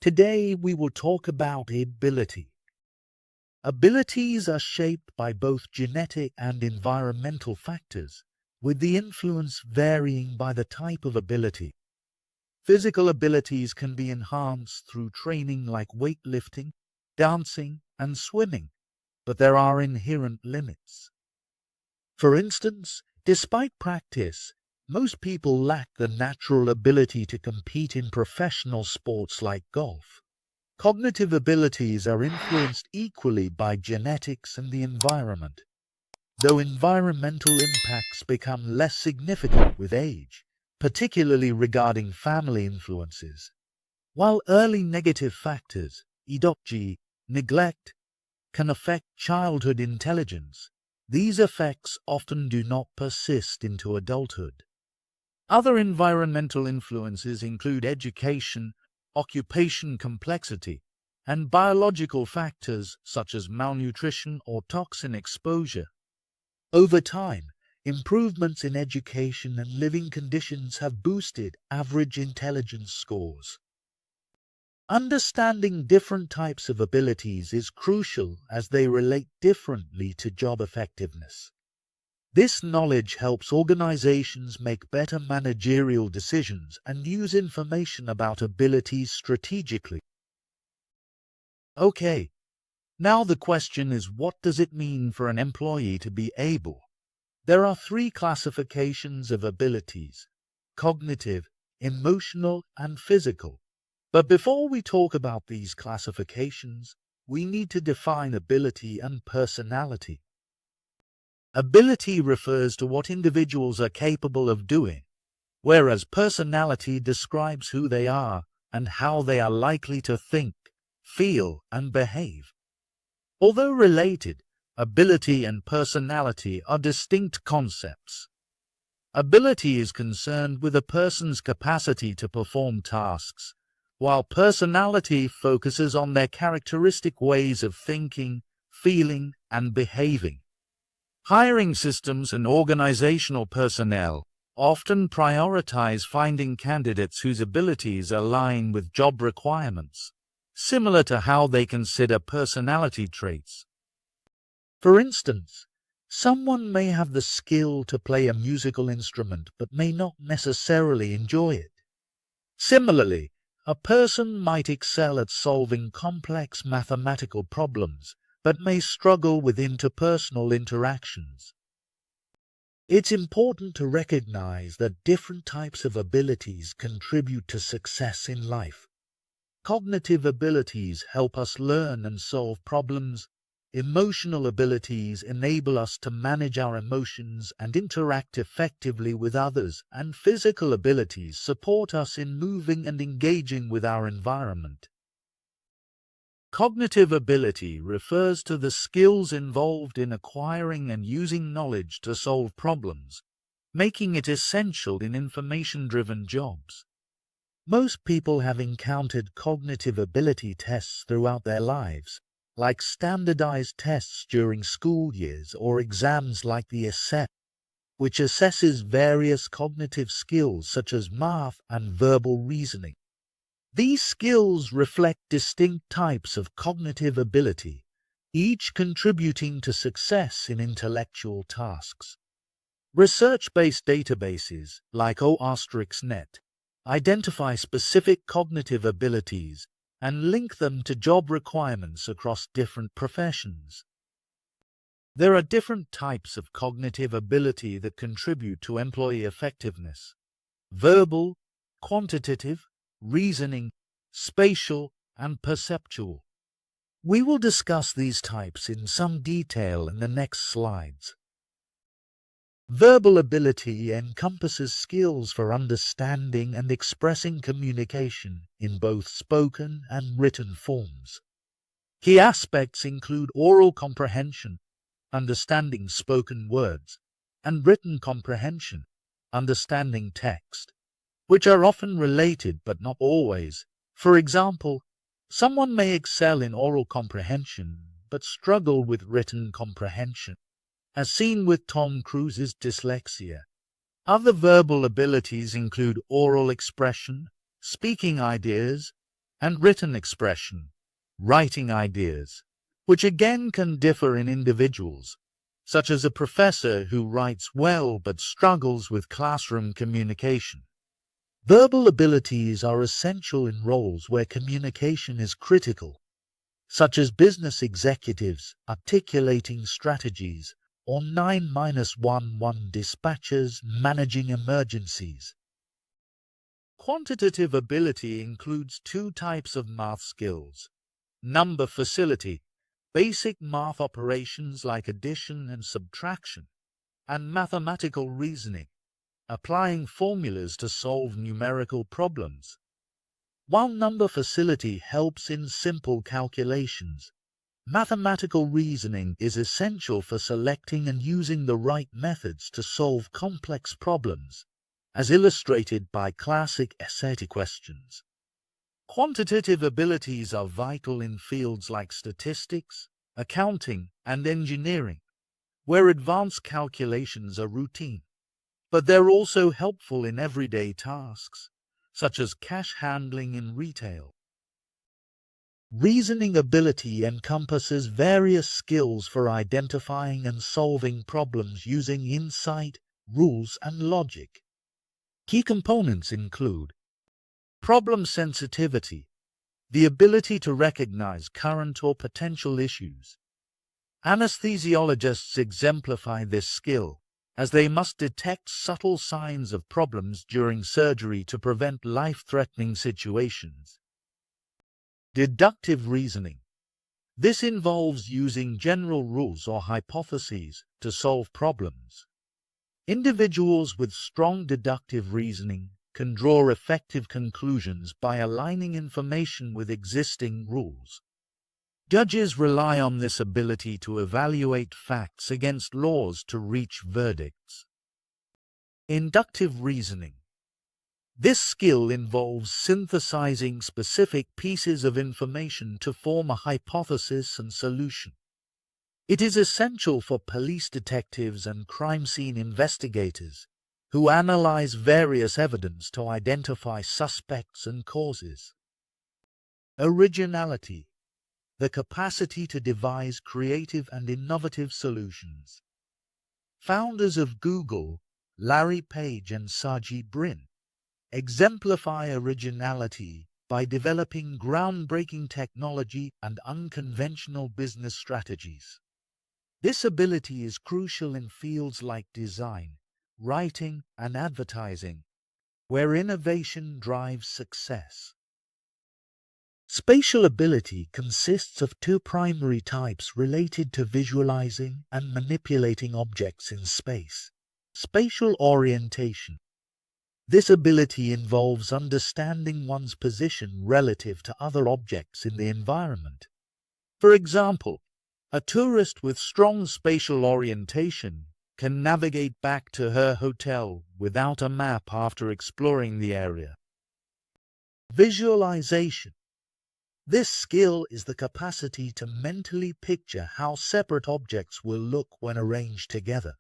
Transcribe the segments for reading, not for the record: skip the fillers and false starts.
Today we will talk about ability. Abilities are shaped by both genetic and environmental factors, with the influence varying by the type of ability. Physical abilities can be enhanced through training like weightlifting, dancing, and swimming, but there are inherent limits. For instance, despite practice, most people lack the natural ability to compete in professional sports like golf. Cognitive abilities are influenced equally by genetics and the environment, though environmental impacts become less significant with age, particularly regarding family influences. While early negative factors, e.g., neglect, can affect childhood intelligence, these effects often do not persist into adulthood. Other environmental influences include education, occupation complexity, and biological factors such as malnutrition or toxin exposure. Over time, improvements in education and living conditions have boosted average intelligence scores. Understanding different types of abilities is crucial as they relate differently to job effectiveness. This knowledge helps organizations make better managerial decisions and use information about abilities strategically. Okay, now the question is, what does it mean for an employee to be able? There are three classifications of abilities: cognitive, emotional, and physical. But before we talk about these classifications, we need to define ability and personality. Ability refers to what individuals are capable of doing, whereas personality describes who they are and how they are likely to think, feel, and behave. Although related, ability and personality are distinct concepts. Ability is concerned with a person's capacity to perform tasks, while personality focuses on their characteristic ways of thinking, feeling, and behaving. Hiring systems and organizational personnel often prioritize finding candidates whose abilities align with job requirements, similar to how they consider personality traits. For instance, someone may have the skill to play a musical instrument but may not necessarily enjoy it. Similarly, a person might excel at solving complex mathematical problems but may struggle with interpersonal interactions. It's important to recognize that different types of abilities contribute to success in life. Cognitive abilities help us learn and solve problems. Emotional abilities enable us to manage our emotions and interact effectively with others, and physical abilities support us in moving and engaging with our environment. Cognitive ability refers to the skills involved in acquiring and using knowledge to solve problems, making it essential in information-driven jobs. Most people have encountered cognitive ability tests throughout their lives, like standardized tests during school years or exams like the Assessment, which assesses various cognitive skills such as math and verbal reasoning. These skills reflect distinct types of cognitive ability, each contributing to success in intellectual tasks. Research-based databases like O*Net identify specific cognitive abilities and link them to job requirements across different professions. There are different types of cognitive ability that contribute to employee effectiveness: verbal, quantitative, reasoning, spatial, and perceptual. We will discuss these types in some detail in the next slides. Verbal ability encompasses skills for understanding and expressing communication in both spoken and written forms. Key aspects include oral comprehension, understanding spoken words, and written comprehension, understanding text, which are often related but not always. For example, someone may excel in oral comprehension but struggle with written comprehension, as seen with Tom Cruise's dyslexia. Other verbal abilities include oral expression, speaking ideas, and written expression, writing ideas, which again can differ in individuals, such as a professor who writes well but struggles with classroom communication. Verbal abilities are essential in roles where communication is critical, such as business executives articulating strategies or 9-11 dispatchers managing emergencies. Quantitative ability includes two types of math skills: number facility, basic math operations like addition and subtraction, and mathematical reasoning, applying formulas to solve numerical problems. While number facility helps in simple calculations, mathematical reasoning is essential for selecting and using the right methods to solve complex problems, as illustrated by classic Assaty questions. Quantitative abilities are vital in fields like statistics, accounting, and engineering, where advanced calculations are routine. But they're also helpful in everyday tasks, such as cash handling in retail. Reasoning ability encompasses various skills for identifying and solving problems using insight, rules, and logic. Key components include problem sensitivity, the ability to recognize current or potential issues. Anesthesiologists exemplify this skill, as they must detect subtle signs of problems during surgery to prevent life-threatening situations. Deductive reasoning. This involves using general rules or hypotheses to solve problems. Individuals with strong deductive reasoning can draw effective conclusions by aligning information with existing rules. Judges rely on this ability to evaluate facts against laws to reach verdicts. Inductive reasoning. This skill involves synthesizing specific pieces of information to form a hypothesis and solution. It is essential for police detectives and crime scene investigators who analyze various evidence to identify suspects and causes. Originality. The capacity to devise creative and innovative solutions. Founders of Google, Larry Page and Sergey Brin, exemplify originality by developing groundbreaking technology and unconventional business strategies. This ability is crucial in fields like design, writing, and advertising, where innovation drives success. Spatial ability consists of two primary types related to visualizing and manipulating objects in space. Spatial orientation. This ability involves understanding one's position relative to other objects in the environment. For example, a tourist with strong spatial orientation can navigate back to her hotel without a map after exploring the area. Visualization. This skill is the capacity to mentally picture how separate objects will look when arranged together.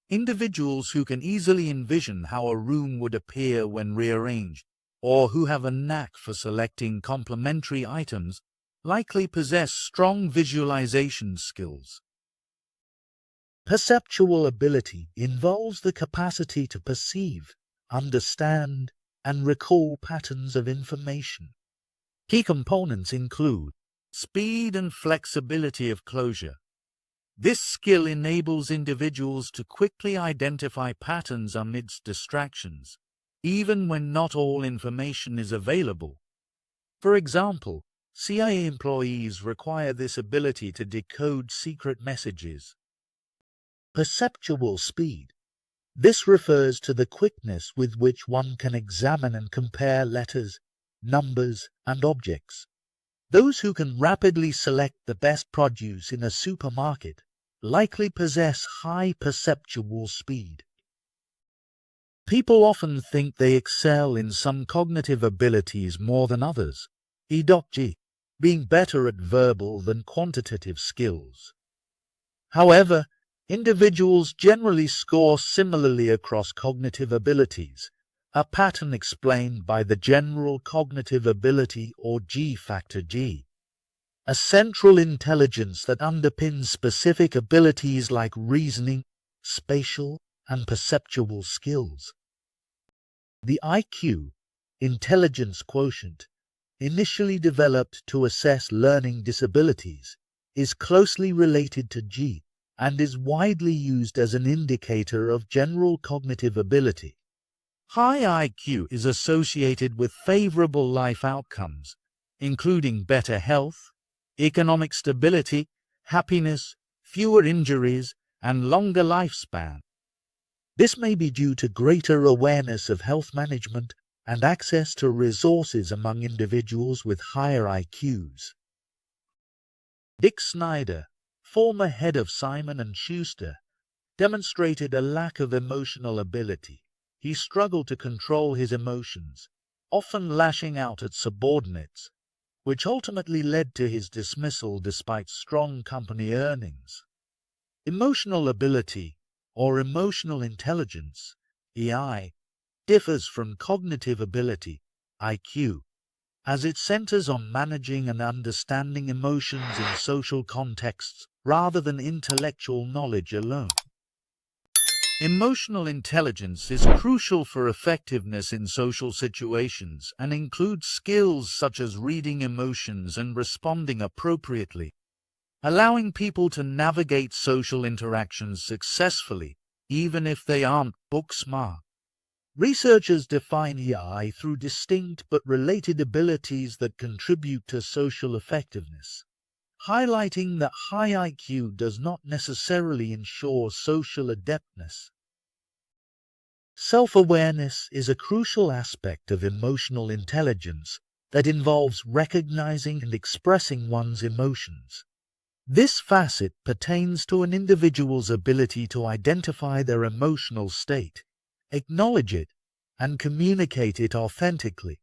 Individuals who can easily envision how a room would appear when rearranged, or who have a knack for selecting complementary items, likely possess strong visualization skills. Perceptual ability involves the capacity to perceive, understand, and recall patterns of information. Key components include speed and flexibility of closure. This skill enables individuals to quickly identify patterns amidst distractions, even when not all information is available. For example, CIA employees require this ability to decode secret messages. Perceptual speed. This refers to the quickness with which one can examine and compare letters, numbers, and objects. Those who can rapidly select the best produce in a supermarket likely possess high perceptual speed. People often think they excel in some cognitive abilities more than others, e.g., being better at verbal than quantitative skills. However, individuals generally score similarly across cognitive abilities, a pattern explained by the general cognitive ability or G factor G, a central intelligence that underpins specific abilities like reasoning, spatial, and perceptual skills. The IQ, intelligence quotient, initially developed to assess learning disabilities, is closely related to G and is widely used as an indicator of general cognitive ability. High IQ is associated with favorable life outcomes, including better health, economic stability, happiness, fewer injuries, and longer lifespan. This may be due to greater awareness of health management and access to resources among individuals with higher IQs. Dick Snyder, former head of Simon & Schuster, demonstrated a lack of emotional ability. He struggled to control his emotions, often lashing out at subordinates, which ultimately led to his dismissal despite strong company earnings. Emotional ability, or emotional intelligence, EI, differs from cognitive ability, IQ, as it centers on managing and understanding emotions in social contexts rather than intellectual knowledge alone. Emotional intelligence is crucial for effectiveness in social situations and includes skills such as reading emotions and responding appropriately, allowing people to navigate social interactions successfully, even if they aren't book smart. Researchers define EI through distinct but related abilities that contribute to social effectiveness, highlighting that high IQ does not necessarily ensure social adeptness. Self-awareness is a crucial aspect of emotional intelligence that involves recognizing and expressing one's emotions. This facet pertains to an individual's ability to identify their emotional state, acknowledge it, and communicate it authentically.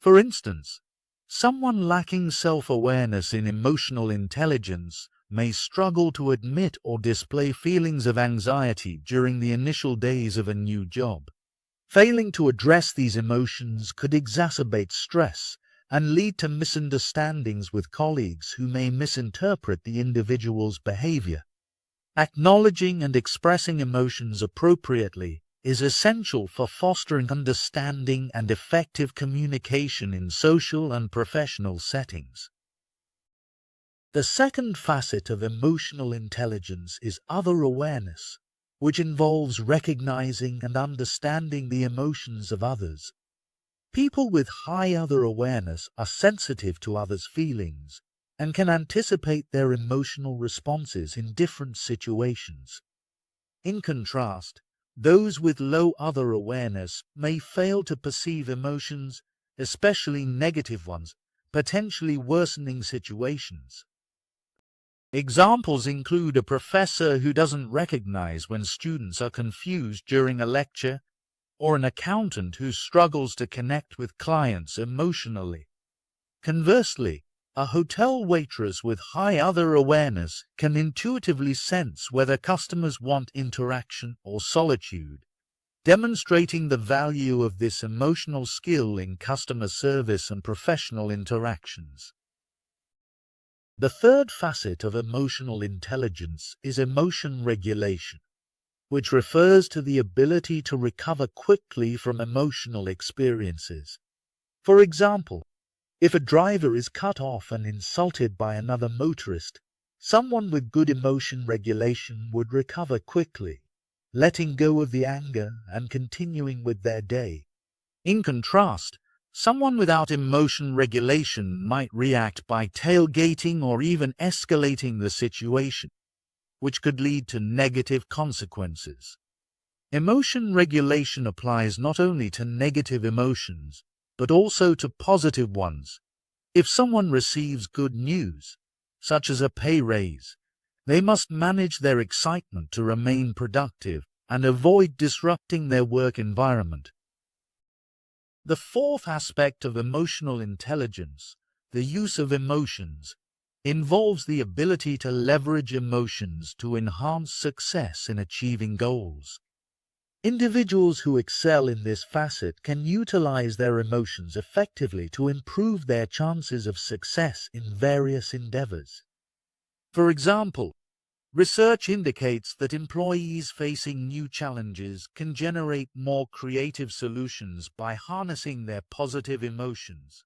For instance, someone lacking self-awareness in emotional intelligence may struggle to admit or display feelings of anxiety during the initial days of a new job. Failing to address these emotions could exacerbate stress and lead to misunderstandings with colleagues who may misinterpret the individual's behavior. Acknowledging and expressing emotions appropriately is essential for fostering understanding and effective communication in social and professional settings. The second facet of emotional intelligence is other awareness, which involves recognizing and understanding the emotions of others. People with high other awareness are sensitive to others' feelings and can anticipate their emotional responses in different situations. In contrast, those with low other awareness may fail to perceive emotions, especially negative ones, potentially worsening situations. Examples include a professor who doesn't recognize when students are confused during a lecture, or an accountant who struggles to connect with clients emotionally. Conversely, a hotel waitress with high other awareness can intuitively sense whether customers want interaction or solitude, demonstrating the value of this emotional skill in customer service and professional interactions. The third facet of emotional intelligence is emotion regulation, which refers to the ability to recover quickly from emotional experiences. For example, if a driver is cut off and insulted by another motorist, someone with good emotion regulation would recover quickly, letting go of the anger and continuing with their day. In contrast, someone without emotion regulation might react by tailgating or even escalating the situation, which could lead to negative consequences. Emotion regulation applies not only to negative emotions, but also to positive ones. If someone receives good news, such as a pay raise, they must manage their excitement to remain productive and avoid disrupting their work environment. The fourth aspect of emotional intelligence, the use of emotions, involves the ability to leverage emotions to enhance success in achieving goals. Individuals who excel in this facet can utilize their emotions effectively to improve their chances of success in various endeavors. For example, research indicates that employees facing new challenges can generate more creative solutions by harnessing their positive emotions.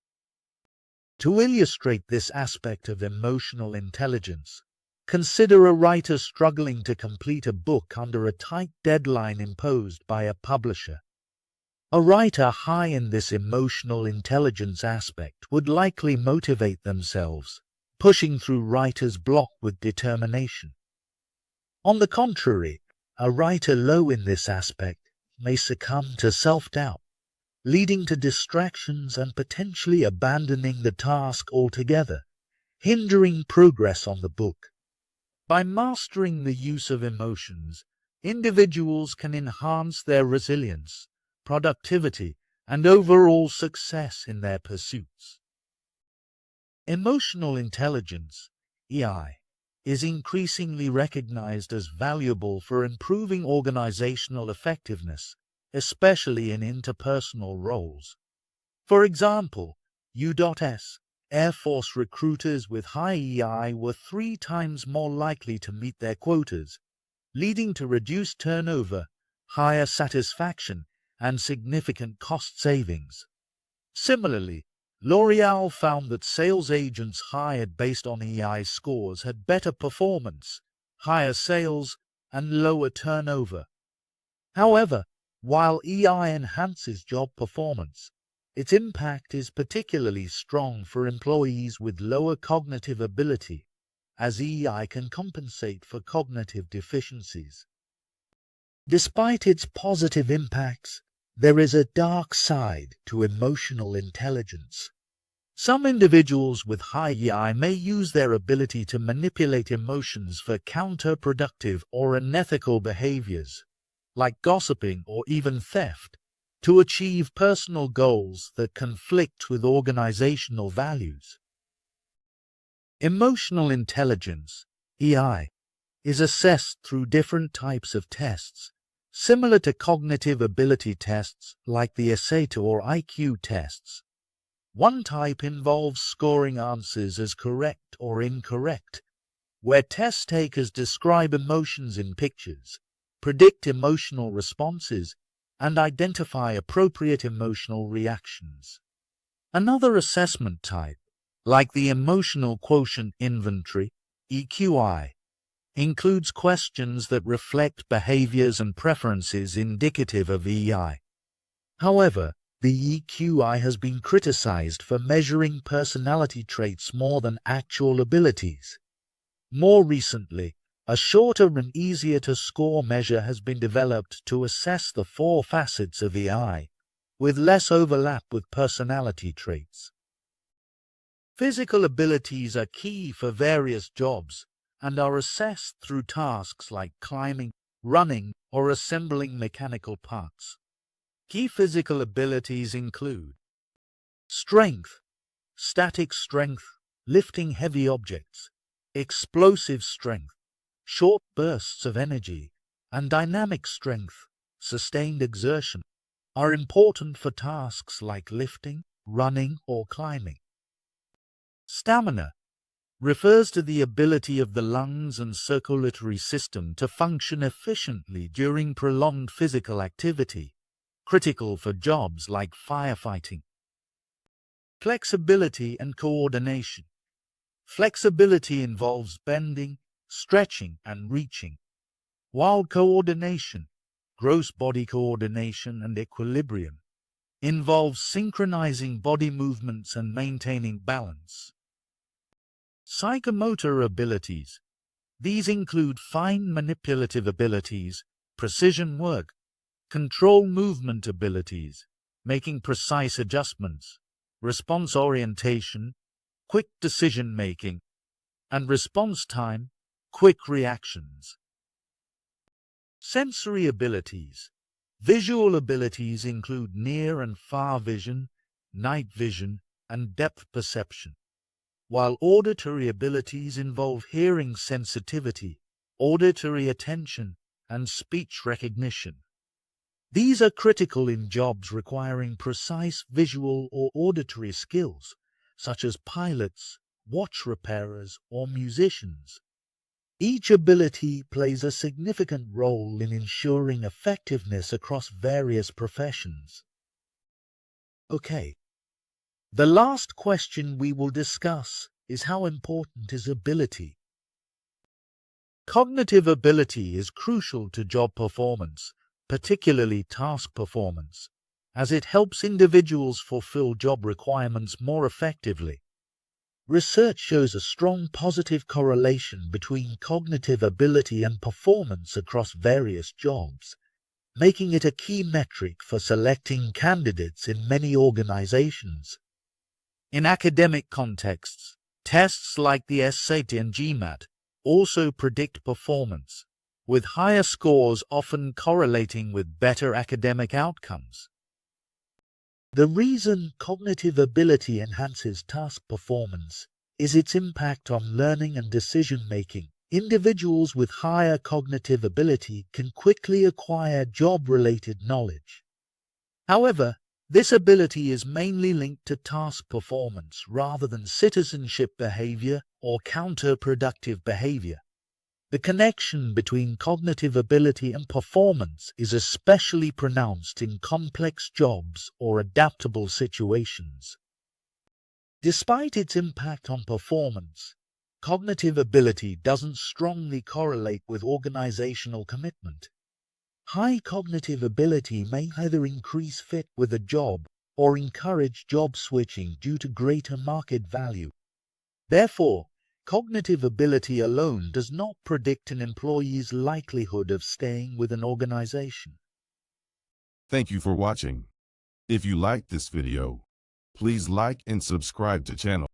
To illustrate this aspect of emotional intelligence, consider a writer struggling to complete a book under a tight deadline imposed by a publisher. A writer high in this emotional intelligence aspect would likely motivate themselves, pushing through writer's block with determination. On the contrary, a writer low in this aspect may succumb to self-doubt, leading to distractions and potentially abandoning the task altogether, hindering progress on the book. By mastering the use of emotions, individuals can enhance their resilience, productivity, and overall success in their pursuits. Emotional intelligence, EI, is increasingly recognized as valuable for improving organizational effectiveness, especially in interpersonal roles. For example, U.S. Air Force recruiters with high EI were 3 times more likely to meet their quotas, leading to reduced turnover, higher satisfaction, and significant cost savings. Similarly, L'Oréal found that sales agents hired based on EI scores had better performance, higher sales, and lower turnover. However, while EI enhances job performance, its impact is particularly strong for employees with lower cognitive ability, as EI can compensate for cognitive deficiencies. Despite its positive impacts, there is a dark side to emotional intelligence. Some individuals with high EI may use their ability to manipulate emotions for counterproductive or unethical behaviors, like gossiping or even theft, to achieve personal goals that conflict with organizational values. Emotional intelligence, EI, is assessed through different types of tests, similar to cognitive ability tests like the Assault or IQ tests. One type involves scoring answers as correct or incorrect, where test takers describe emotions in pictures, predict emotional responses, and identify appropriate emotional reactions. Another assessment type, like the Emotional Quotient Inventory, EQI, includes questions that reflect behaviors and preferences indicative of EI. However, the EQI has been criticized for measuring personality traits more than actual abilities. More recently, a shorter and easier-to-score measure has been developed to assess the 4 facets of EI, with less overlap with personality traits. Physical abilities are key for various jobs and are assessed through tasks like climbing, running, or assembling mechanical parts. Key physical abilities include strength, static strength, lifting heavy objects, explosive strength, short bursts of energy, and dynamic strength, sustained exertion, are important for tasks like lifting, running, or climbing. Stamina refers to the ability of the lungs and circulatory system to function efficiently during prolonged physical activity, critical for jobs like firefighting. Flexibility and coordination. Flexibility involves bending, stretching, and reaching, while coordination, gross body coordination and equilibrium, involves synchronizing body movements and maintaining balance. Psychomotor abilities. These include fine manipulative abilities, precision work, control movement abilities, making precise adjustments, response orientation, quick decision-making, and response time, quick reactions. Sensory abilities. Visual abilities include near and far vision, night vision, and depth perception, while auditory abilities involve hearing sensitivity, auditory attention, and speech recognition. These are critical in jobs requiring precise visual or auditory skills, such as pilots, watch repairers, or musicians. Each ability plays a significant role in ensuring effectiveness across various professions. Okay. The last question we will discuss is how important is ability? Cognitive ability is crucial to job performance, particularly task performance, as it helps individuals fulfill job requirements more effectively. Research shows a strong positive correlation between cognitive ability and performance across various jobs, making it a key metric for selecting candidates in many organizations. In academic contexts, tests like the Assessment and GMAT also predict performance, with higher scores often correlating with better academic outcomes. The reason cognitive ability enhances task performance is its impact on learning and decision-making. Individuals with higher cognitive ability can quickly acquire job-related knowledge. However, this ability is mainly linked to task performance rather than citizenship behavior or counterproductive behavior. The connection between cognitive ability and performance is especially pronounced in complex jobs or adaptable situations. Despite its impact on performance, cognitive ability doesn't strongly correlate with organizational commitment. High cognitive ability may either increase fit with a job or encourage job switching due to greater market value. Therefore, cognitive ability alone does not predict an employee's likelihood of staying with an organization. Thank you for watching. If you liked this video, please like and subscribe to channel.